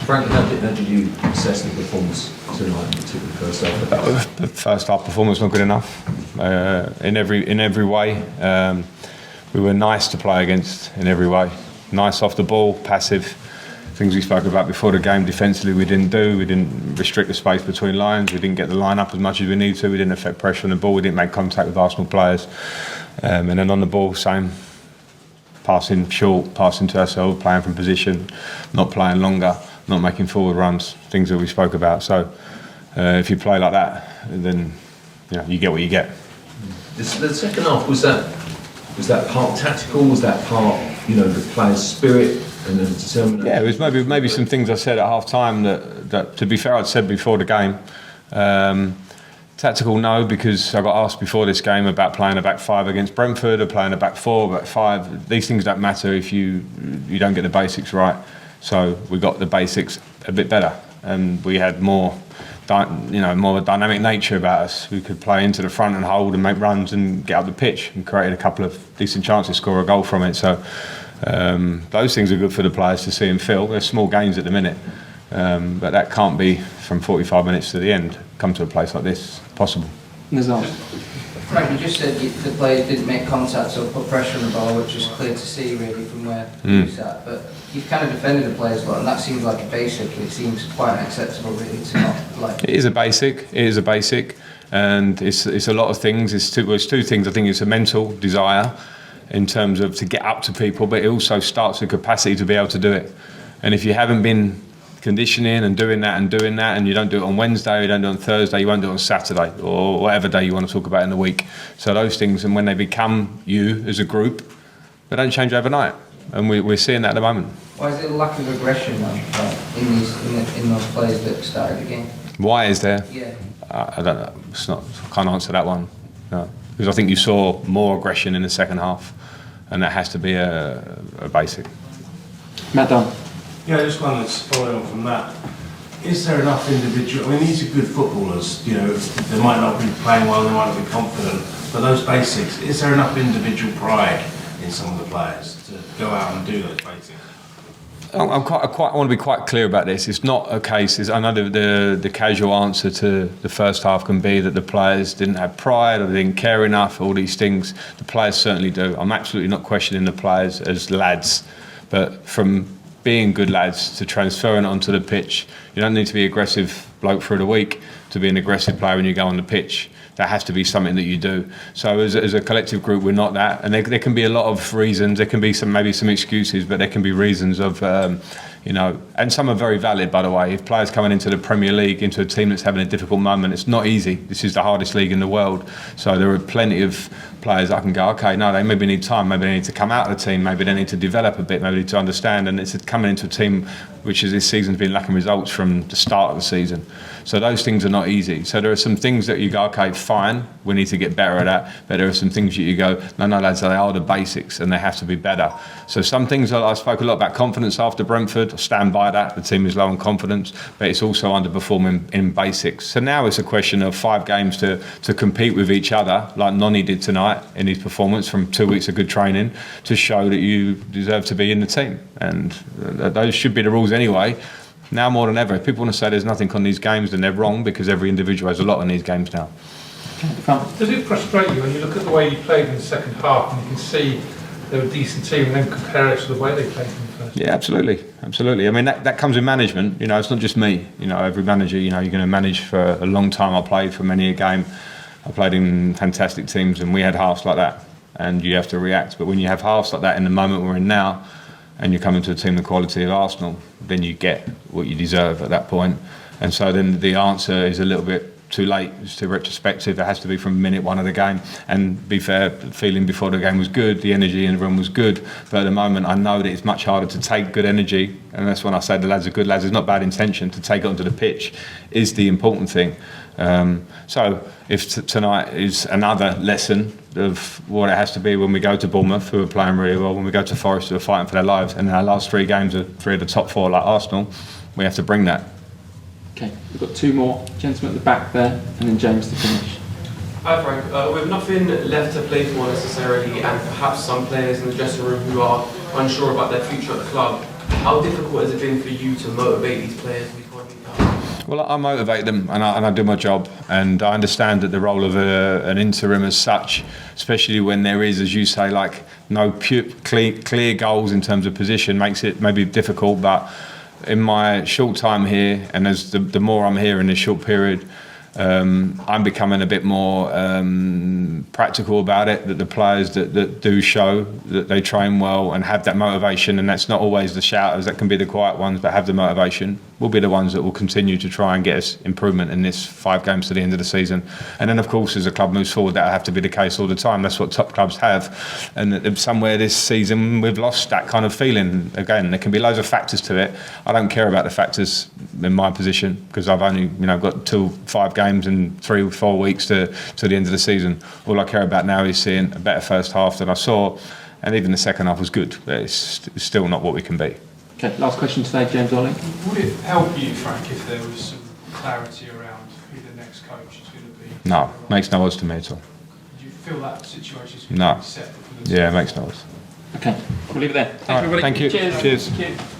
Frank, how did you assess the performance tonight, particularly the first half? The first half performance not good enough in every way. We were nice to play against in every way. Nice off the ball, passive. Things we spoke about before the game. Defensively, we didn't do. We didn't restrict the space between lines. We didn't get the line up as much as we needed to. We didn't affect pressure on the ball. We didn't make contact with Arsenal players. And then on the ball, same. Passing short, passing to ourselves, playing from position, not playing longer, not making forward runs, things that we spoke about. So if you play like that, then you get what you get. The second half, was that part tactical? Was that part the players' spirit and the determination? Yeah, it was maybe some things I said at half time that to be fair I'd said before the game. Tactical, no, because I got asked before this game about playing a back five against Brentford or playing a back four, back five. These things don't matter if you don't get the basics right. So we got the basics a bit better, and we had more of a dynamic nature about us. We could play into the front and hold and make runs and get up the pitch, and created a couple of decent chances, score a goal from it. So those things are good for the players to see and feel. They're small gains at the minute, but that can't be from 45 minutes to the end. Come to a place like this, possible. Frank, you just said the players didn't make contact or put pressure on the ball, which was clear to see really from where you sat. But you've kind of defended the players a lot, and that seems like a basic. It seems quite unacceptable really to not like. It is a basic, and it's a lot of things. It's two things. I think it's a mental desire in terms of to get up to people, but it also starts with capacity to be able to do it. And if you haven't been conditioning and doing that, and you don't do it on Wednesday, you don't do it on Thursday, you won't do it on Saturday or whatever day you want to talk about in the week. So those things, and when they become you as a group, they don't change overnight, and we're seeing that at the moment. Why is there a lack of aggression now in those players that started the game? Why is there? Yeah. I don't know. I can't answer that one. No. Because I think you saw more aggression in the second half, and that has to be a basic. Matt Dunn. Yeah, I just wanted to follow on from that. Is there enough individual? I mean, these are good footballers. They might not be playing well, they might not be confident, but those basics. Is there enough individual pride in some of the players to go out and do those basics? I want to be quite clear about this. It's not a case. I know the casual answer to the first half can be that the players didn't have pride or they didn't care enough. All these things, the players certainly do. I'm absolutely not questioning the players as lads, but from being good lads to transferring it onto the pitch, you don't need to be aggressive bloke through the week to be an aggressive player when you go on the pitch. That has to be something that you do. So as a collective group, we're not that, and there can be a lot of reasons. There can be maybe some excuses, but there can be reasons of and some are very valid, by the way. If players coming into the Premier League, into a team that's having a difficult moment, it's not easy. This is the hardest league in the world. So there are plenty of players that I can go, okay, no, they maybe need time, maybe they need to come out of the team, maybe they need to develop a bit, maybe they need to understand, and it's coming into a team which is this season's been lacking results from the start of the season. So those things are not easy. So there are some things that you go, okay, fine, we need to get better at that, but there are some things that you go, no lads, they are the basics and they have to be better. So some things, I spoke a lot about confidence after Brentford, I stand by that, the team is low on confidence, but it's also underperforming in basics. So now it's a question of 5 games to compete with each other, like Noni did tonight in his performance from 2 weeks of good training, to show that you deserve to be in the team. And those should be the rules anyway. Now more than ever, if people want to say there's nothing on these games, then they're wrong, because every individual has a lot on these games now. Does it frustrate you when you look at the way you played in the second half and you can see they're a decent team and then compare it to the way they played in the first? Yeah, absolutely. I mean, that comes with management. It's not just me. Every manager, you're going to manage for a long time. I played for many a game. I played in fantastic teams, and we had halves like that, and you have to react. But when you have halves like that in the moment we're in now, and you're coming to a team the quality of Arsenal, then you get what you deserve at that point. And so then the answer is a little bit too late. It's too retrospective. It has to be from minute one of the game. And be fair, the feeling before the game was good, the energy in the room was good, but at the moment I know that it's much harder to take good energy, and that's when I say the lads are good lads. It's not bad intention. To take it onto the pitch is the important thing. So if tonight is another lesson of what it has to be when we go to Bournemouth, who are playing really well, when we go to Forest, who are fighting for their lives, and in our last 3 games are 3 of the top 4 like Arsenal, we have to bring that. Okay, we've got 2 more gentlemen at the back there, and then James to finish. Hi Frank, with nothing left to play for necessarily, and perhaps some players in the dressing room who are unsure about their future at the club, How difficult has it been for you to motivate these players week on, week out? Well, I motivate them and I do my job, and I understand that the role of an interim as such, especially when there is, as you say, like no clear goals in terms of position, makes it maybe difficult. But in my short time here, and as the more I'm here in this short period, I'm becoming a bit more practical about it, that the players that do show that they train well and have that motivation, and that's not always the shouters, that can be the quiet ones, but have the motivation, will be the ones that will continue to try and get us improvement in this 5 games to the end of the season. And then of course as the club moves forward, that'll have to be the case all the time. That's what top clubs have, and that somewhere this season we've lost that kind of feeling. Again, there can be loads of factors to it. I don't care about the factors in my position, because I've only got 5 games in 3 or 4 weeks to the end of the season. All I care about now is seeing a better first half than I saw, and even the second half was good, but it's still not what we can be. Okay, last question today, James Ollie. Would it help you, Frank, if there was some clarity around who the next coach is going to be? No, makes no odds to me at all. Do you feel that situation is going No. to be set? For the Yeah, it makes no odds. Okay, we'll leave it there. All right, Thank you, everybody. thank you. Cheers. Cheers. Thank you.